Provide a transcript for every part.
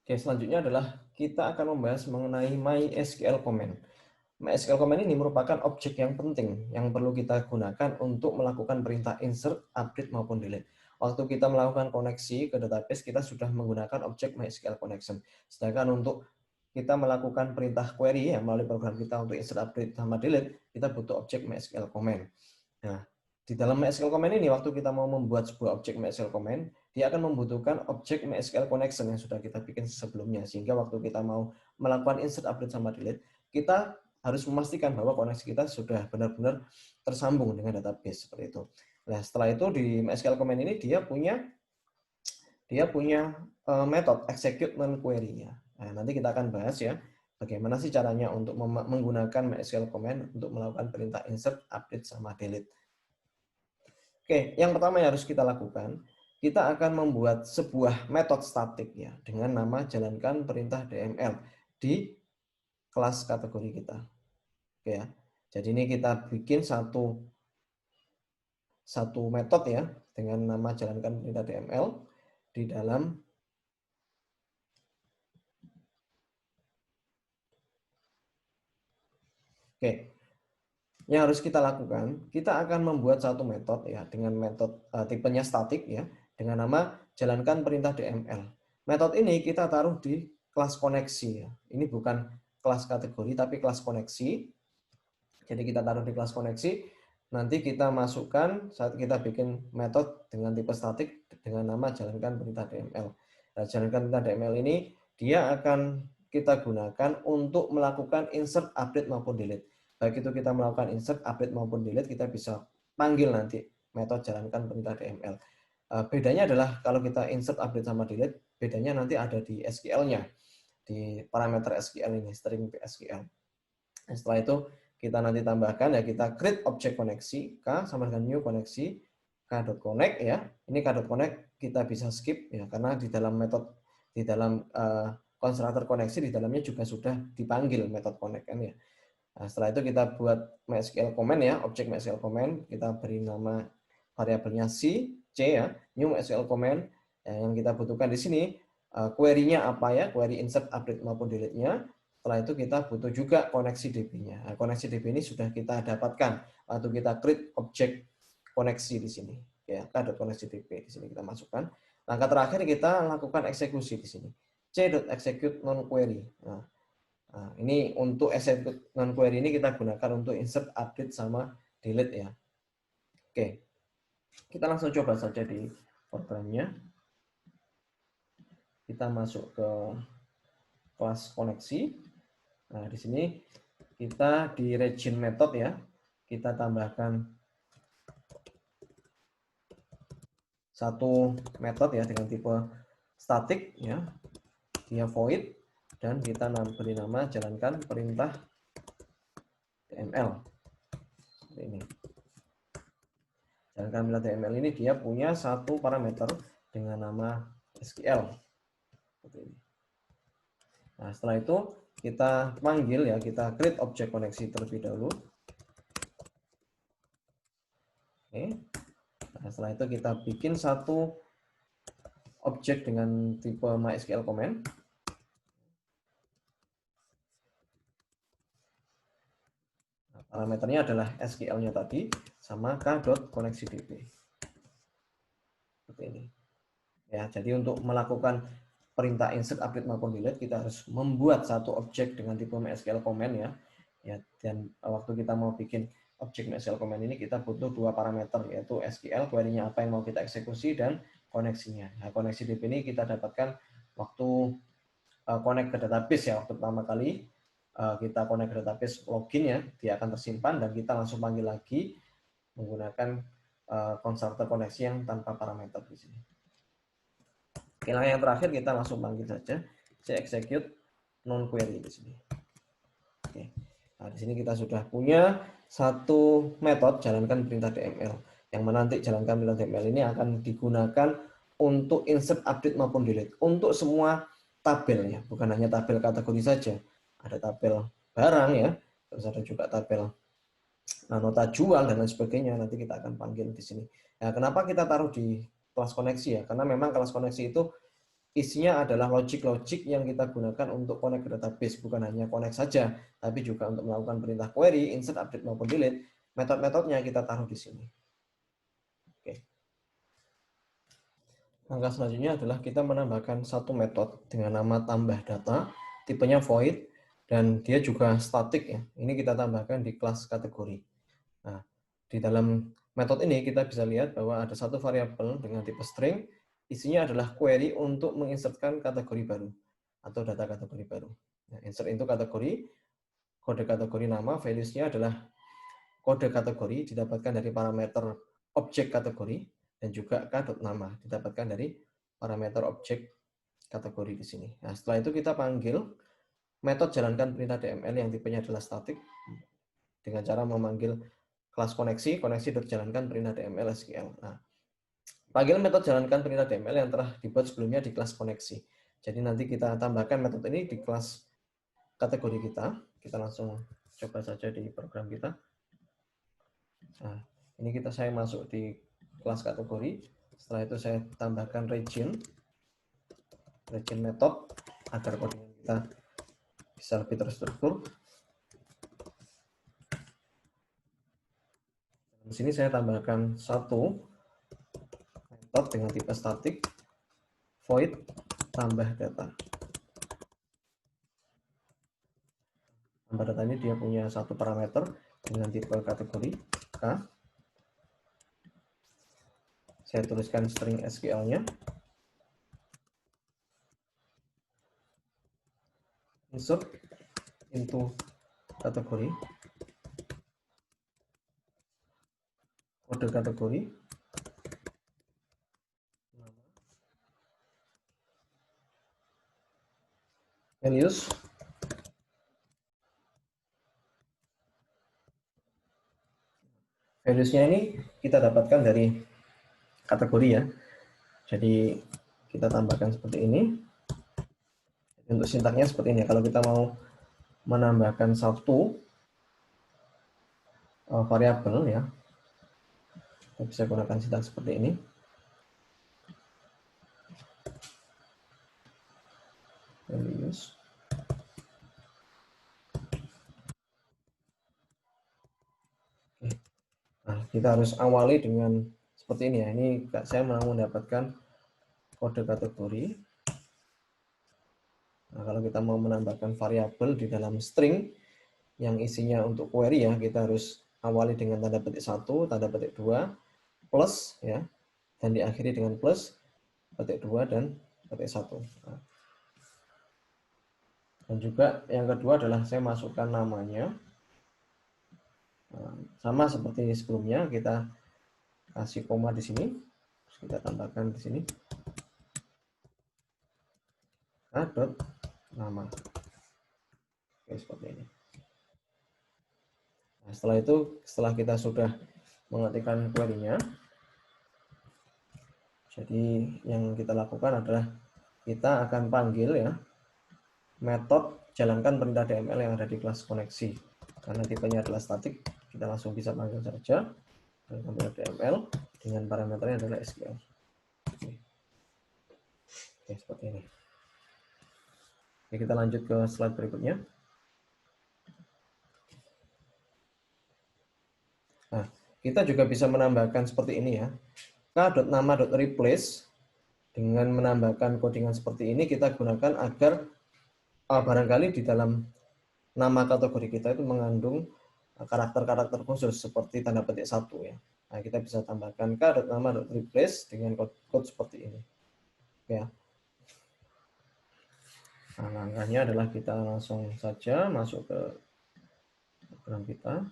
Oke, selanjutnya adalah kita akan membahas mengenai MySQL Command. MySQL Command ini merupakan objek yang penting yang perlu kita gunakan untuk melakukan perintah insert, update, maupun delete. Waktu kita melakukan koneksi ke database, kita sudah menggunakan objek MySQL Connection. Sedangkan untuk kita melakukan perintah query ya, melalui program kita untuk insert, update, sama delete, kita butuh objek MySQL Command. Nah, di dalam MySQL Command ini, waktu kita mau membuat sebuah objek MySQL Command, dia akan membutuhkan objek MySQL Connection yang sudah kita bikin sebelumnya. Sehingga waktu kita mau melakukan insert, update, sama delete, kita harus memastikan bahwa koneksi kita sudah benar-benar tersambung dengan database seperti itu. Nah, setelah itu di MySQL Command ini dia punya metode execute non-query ya. Nah, nanti kita akan bahas ya bagaimana sih caranya untuk menggunakan MySQL Command untuk melakukan perintah insert, update, sama delete. Oke, yang pertama yang harus kita lakukan, kita akan membuat sebuah metode statik ya dengan nama jalankan perintah DML di kelas kategori kita. Oke ya. Jadi ini kita bikin satu metode ya dengan nama jalankan perintah DML di dalam Oke. Yang harus kita lakukan, kita akan membuat satu metode ya dengan metode tipenya statik ya dengan nama jalankan perintah DML. Metode ini kita taruh di kelas koneksi ya. Ini bukan kelas kategori tapi kelas koneksi. Jadi kita taruh di kelas koneksi, nanti kita masukkan saat kita bikin metode dengan tipe statik dengan nama jalankan perintah DML. Nah, jalankan perintah DML ini dia akan kita gunakan untuk melakukan insert, update, maupun delete. Baik itu kita melakukan insert, update, maupun delete, kita bisa panggil nanti metode jalankan perintah DML. Bedanya adalah kalau kita insert, update, sama delete, bedanya nanti ada di SQL-nya, di parameter SQL ini, string SQL. Setelah itu kita nanti tambahkan ya, kita create objek koneksi k sama dengan new koneksi k.connect ya. Ini k.connect kita bisa skip ya karena di dalam metode di dalam konstruktor koneksi di dalamnya juga sudah dipanggil metode connect kan ya. Nah, setelah itu kita buat MySQL command ya, objek MySQL command, kita beri nama variabelnya c ya, new MySQL command yang kita butuhkan di sini query-nya apa ya, query insert, update, maupun delete-nya. Setelah itu kita butuh juga koneksi DB-nya. Nah, koneksi DB ini sudah kita dapatkan waktu kita create objek koneksi di sini. Ya, koneksi DB di sini kita masukkan. Langkah terakhir kita lakukan eksekusi di sini. C.execute non-query. Nah, ini untuk execute non-query ini kita gunakan untuk insert, update, sama delete ya. Oke, kita langsung coba saja di programnya. Kita masuk ke kelas koneksi. Nah, di sini kita di region method ya, kita tambahkan satu metode ya dengan tipe static ya, dia void dan kita beri nama jalankan perintah DML. Seperti ini. Jalankan perintah DML ini dia punya satu parameter dengan nama SQL. Seperti ini. Nah, setelah itu kita panggil ya, kita create objek koneksi terlebih dahulu. Oke. Nah, setelah itu kita bikin satu objek dengan tipe MySQL command. Nah, parameternya adalah SQL-nya tadi sama k.connectdb. Seperti ini. Ya, jadi untuk melakukan perintah insert, update, maupun delete kita harus membuat satu objek dengan tipe MySQL command ya. Ya, dan waktu kita mau bikin objek MySQL command ini kita butuh dua parameter yaitu SQL, query-nya apa yang mau kita eksekusi dan koneksinya. Nah, koneksi DB ini kita dapatkan waktu connect ke database ya, waktu pertama kali kita connect ke database login ya, dia akan tersimpan dan kita langsung panggil lagi menggunakan konstruktor koneksi yang tanpa parameter di sini. Oke, yang terakhir kita langsung panggil saja execute non query di sini. Oke. Nah, di sini kita sudah punya satu metode jalankan perintah DML. Yang mana nanti jalankan perintah DML ini akan digunakan untuk insert, update, maupun delete. Untuk semua tabel ya, bukan hanya tabel kategori saja. Ada tabel barang ya, terus ada juga tabel nota jual dan lain sebagainya. Nanti kita akan panggil di sini. Nah, kenapa kita taruh di kelas koneksi ya? Karena memang kelas koneksi itu isinya adalah logik-logik yang kita gunakan untuk connect ke database, bukan hanya connect saja, tapi juga untuk melakukan perintah query, insert, update maupun delete. Metode-metodenya kita taruh di sini. Oke. Langkah selanjutnya adalah kita menambahkan satu metode dengan nama tambah data, tipenya void, dan dia juga static ya. Ini kita tambahkan di kelas kategori. Nah, di dalam metode ini kita bisa lihat bahwa ada satu variabel dengan tipe string, isinya adalah query untuk menginsertkan kategori baru atau data kategori baru. Nah, insert itu kategori, kode kategori nama, values-nya adalah kode kategori didapatkan dari parameter objek kategori, dan juga k.nama didapatkan dari parameter objek kategori di sini. Nah, setelah itu kita panggil metode jalankan perintah DML yang tipenya adalah static dengan cara memanggil kelas koneksi, koneksi.jalankan perintah DML SQL. Nah, panggil metode jalankan perintah DML yang telah dibuat sebelumnya di kelas koneksi. Jadi nanti kita tambahkan metode ini di kelas kategori kita. Kita langsung coba saja di program kita. Nah, ini saya masuk di kelas kategori. Setelah itu saya tambahkan region method agar kodenya kita bisa lebih terstruktur. Di sini saya tambahkan satu metode dengan tipe static void tambah data. Tambah data ini dia punya satu parameter dengan tipe kategori K. Saya tuliskan string SQL-nya. Insert into kategori. Kode kategori. Values. Values-nya ini kita dapatkan dari kategori ya. Jadi kita tambahkan seperti ini. Untuk sintaknya seperti ini. Kalau kita mau menambahkan satu variabel ya, kita bisa gunakan sintak seperti ini. Values. Nah, kita harus awali dengan seperti ini ya. Ini saya mau mendapatkan kode kategori. Nah, kalau kita mau menambahkan variabel di dalam string yang isinya untuk query ya, kita harus awali dengan tanda petik 1, tanda petik 2, plus ya, dan diakhiri dengan plus, petik 2 dan petik 1. Nah, dan juga yang kedua adalah saya masukkan namanya. Nah, sama seperti sebelumnya, kita kasih koma di sini, terus kita tambahkan di sini nama. Oke, seperti ini. Nah, setelah itu, setelah kita sudah mengetikkan query-nya, jadi yang kita lakukan adalah kita akan panggil ya metode jalankan perintah DML yang ada di kelas koneksi. Karena tipenya adalah static, kita langsung bisa panggil saja jalankan perintah DML dengan parameternya adalah SQL. Oke, seperti ini. Oke, kita lanjut ke slide berikutnya. Nah, kita juga bisa menambahkan seperti ini ya. k.nama.replace dengan menambahkan codingan seperti ini kita gunakan agar barangkali di dalam nama kategori kita itu mengandung karakter-karakter khusus seperti tanda petik 1 ya. Nah, kita bisa tambahkan k.nama.replace dengan code seperti ini. Ya. Nah, langkahnya adalah kita langsung saja masuk ke program kita.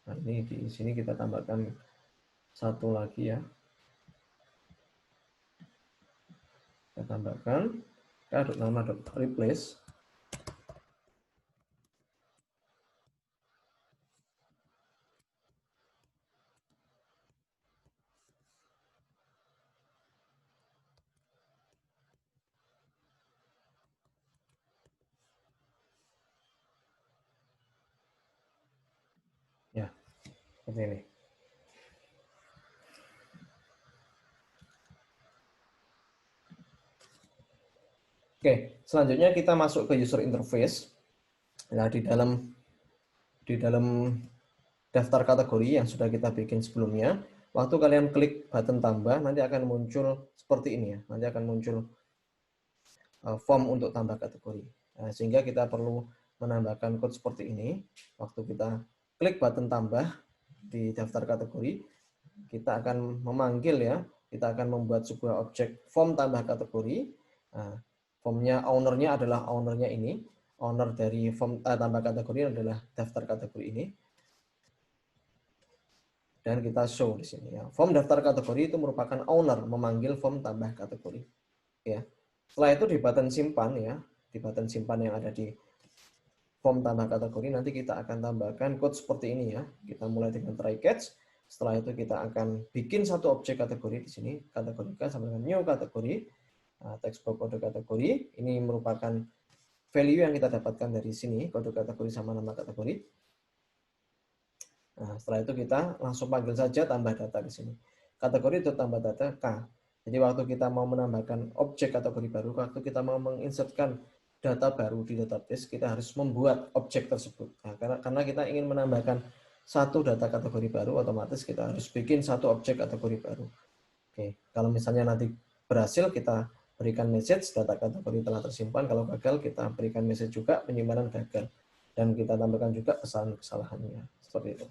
Nah, ini di sini kita tambahkan satu lagi ya. Kita tambahkan k.nama.replace. Ya, seperti ini. Oke, selanjutnya kita masuk ke user interface. Nah, di dalam daftar kategori yang sudah kita bikin sebelumnya, waktu kalian klik button tambah, nanti akan muncul seperti ini ya. Nanti akan muncul form untuk tambah kategori. Nah, sehingga kita perlu menambahkan code seperti ini. Waktu kita klik button tambah di daftar kategori, kita akan memanggil ya, kita akan membuat sebuah objek form tambah kategori. Nah, formnya ownernya adalah ownernya ini, owner dari form tambah kategori adalah daftar kategori ini, dan kita show di sini ya. Form daftar kategori itu merupakan owner memanggil form tambah kategori ya. Setelah itu di button simpan ya, di button simpan yang ada di form tambah kategori, nanti kita akan tambahkan code seperti ini ya. Kita mulai dengan try catch. Setelah itu kita akan bikin satu objek kategori di sini, kategorikan sama dengan new kategori. Nah, text box kode kategori ini merupakan value yang kita dapatkan dari sini, kode kategori sama nama kategori. Nah, setelah itu kita langsung panggil saja tambah data di sini. Kategori itu tambah data K. Jadi waktu kita mau menambahkan objek kategori baru, waktu kita mau menginsertkan data baru di database, kita harus membuat objek tersebut. Nah, karena kita ingin menambahkan satu data kategori baru, otomatis kita harus bikin satu objek kategori baru. Oke, kalau misalnya nanti berhasil, kita berikan message data kategori telah tersimpan. Kalau gagal, kita berikan message juga penyimpanan gagal. Dan kita tambahkan juga kesalahan-kesalahannya. Seperti itu.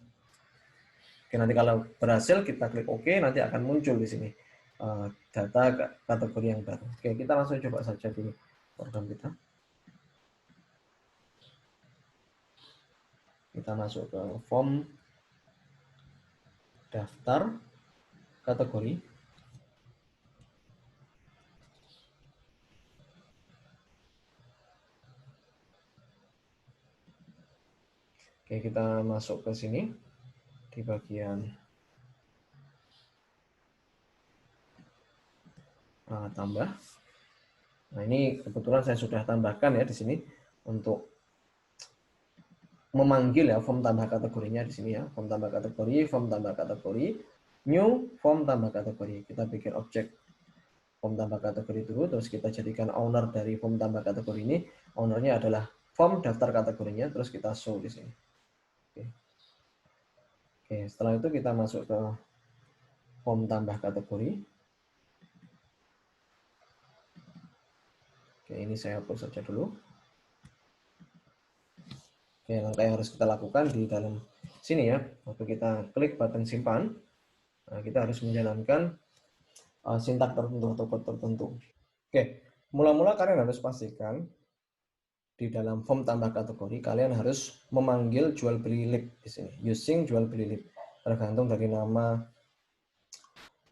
Oke, nanti kalau berhasil kita klik OK, nanti akan muncul di sini data kategori yang baru. Oke, kita langsung coba saja di program kita. Kita masuk ke form daftar kategori. Oke, kita masuk ke sini di bagian tambah. Nah, ini kebetulan saya sudah tambahkan ya di sini untuk memanggil ya form tambah kategorinya di sini ya. Form tambah kategori, form tambah kategori, new form tambah kategori. Kita bikin objek form tambah kategori dulu, terus kita jadikan owner dari form tambah kategori ini. Ownernya adalah form daftar kategorinya, terus kita show di sini. Oke. Oke, setelah itu kita masuk ke form tambah kategori. Oke, ini saya hapus saja dulu. Oke, langkah yang harus kita lakukan di dalam sini ya, waktu kita klik button simpan, nah, kita harus menjalankan sintak tertentu atau kode tertentu. Oke, mula-mula kalian harus pastikan di dalam form tambah kategori kalian harus memanggil jual beli lib di sini, using jual beli lib, tergantung dari nama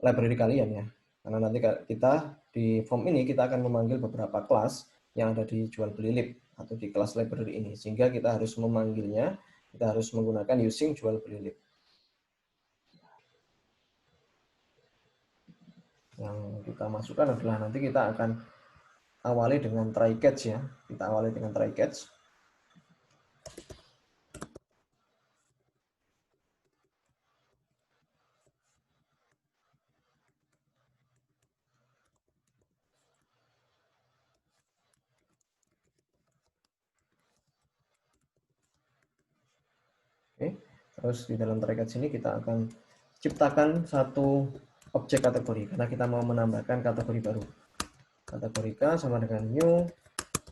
library kalian ya. Karena nanti kita di form ini kita akan memanggil beberapa kelas yang ada di jual beli lib atau di kelas library ini, sehingga kita harus memanggilnya, kita harus menggunakan using jual beli lib. Yang kita masukkan adalah nanti kita akan awali dengan try catch ya. Kita awali dengan try catch. Oke. Terus di dalam try catch ini kita akan ciptakan satu objek kategori karena kita mau menambahkan kategori baru. Kategori K sama dengan new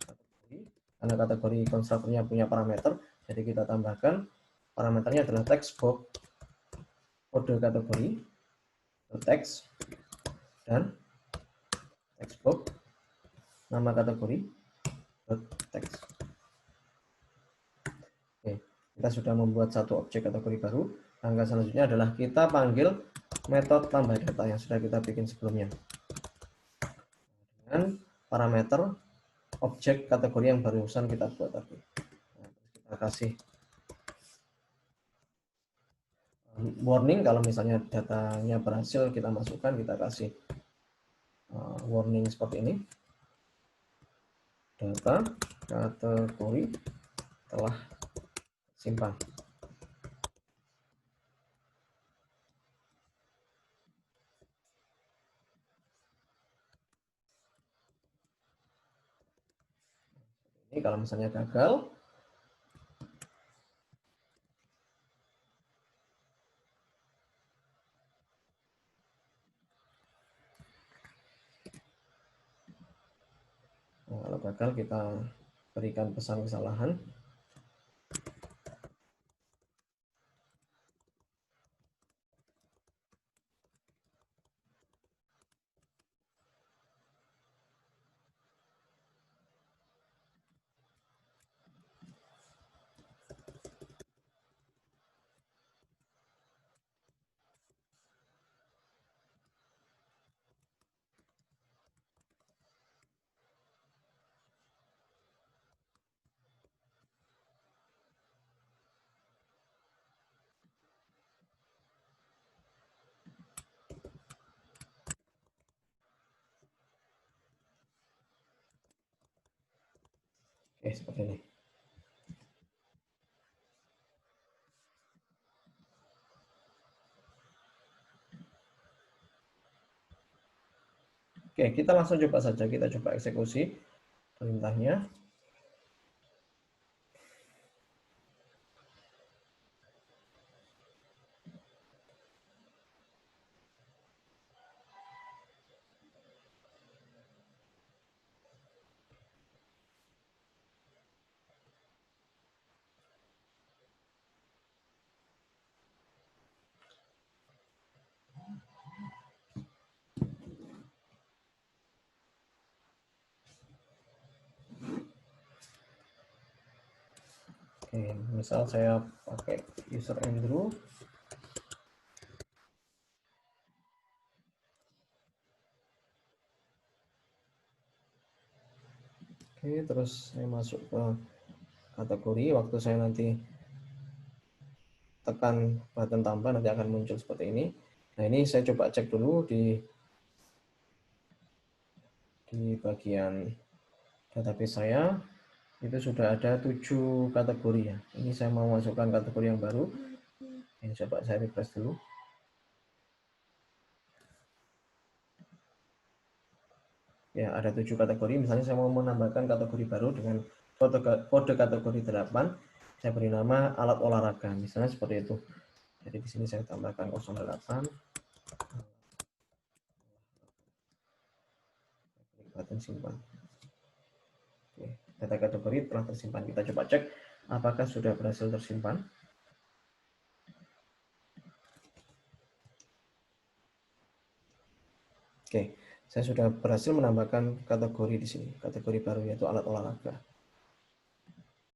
kategori. Karena kategori konstruktornya punya parameter, jadi kita tambahkan parameternya adalah text box kode kategori, text, dan text box nama kategori, text. Oke, kita sudah membuat satu objek kategori baru. Langkah selanjutnya adalah kita panggil metode tambah data yang sudah kita bikin sebelumnya dengan parameter objek kategori yang barusan kita buat tadi. Nah, kita kasih warning kalau misalnya datanya berhasil kita masukkan, kita kasih warning seperti ini. Data kategori telah simpan. Ini kalau misalnya gagal, nah, kalau gagal kita berikan pesan kesalahan. Oke, seperti ini. Oke, kita langsung coba saja, kita coba eksekusi perintahnya. Oke, misal saya pakai user Andrew. Oke, terus saya masuk ke kategori. Waktu saya nanti tekan button tambah, nanti akan muncul seperti ini. Nah, ini saya coba cek dulu di bagian database saya. Itu sudah ada 7 kategori ya. Ini saya mau masukkan kategori yang baru. Ini coba saya refresh dulu. Ya, ada 7 kategori. Misalnya saya mau menambahkan kategori baru dengan kode kategori 8. Saya beri nama alat olahraga. Misalnya seperti itu. Jadi di sini saya tambahkan 08. Button simpan. Oke, data kategori telah tersimpan. Kita coba cek apakah sudah berhasil tersimpan. Oke, saya sudah berhasil menambahkan kategori di sini, kategori baru yaitu alat olahraga.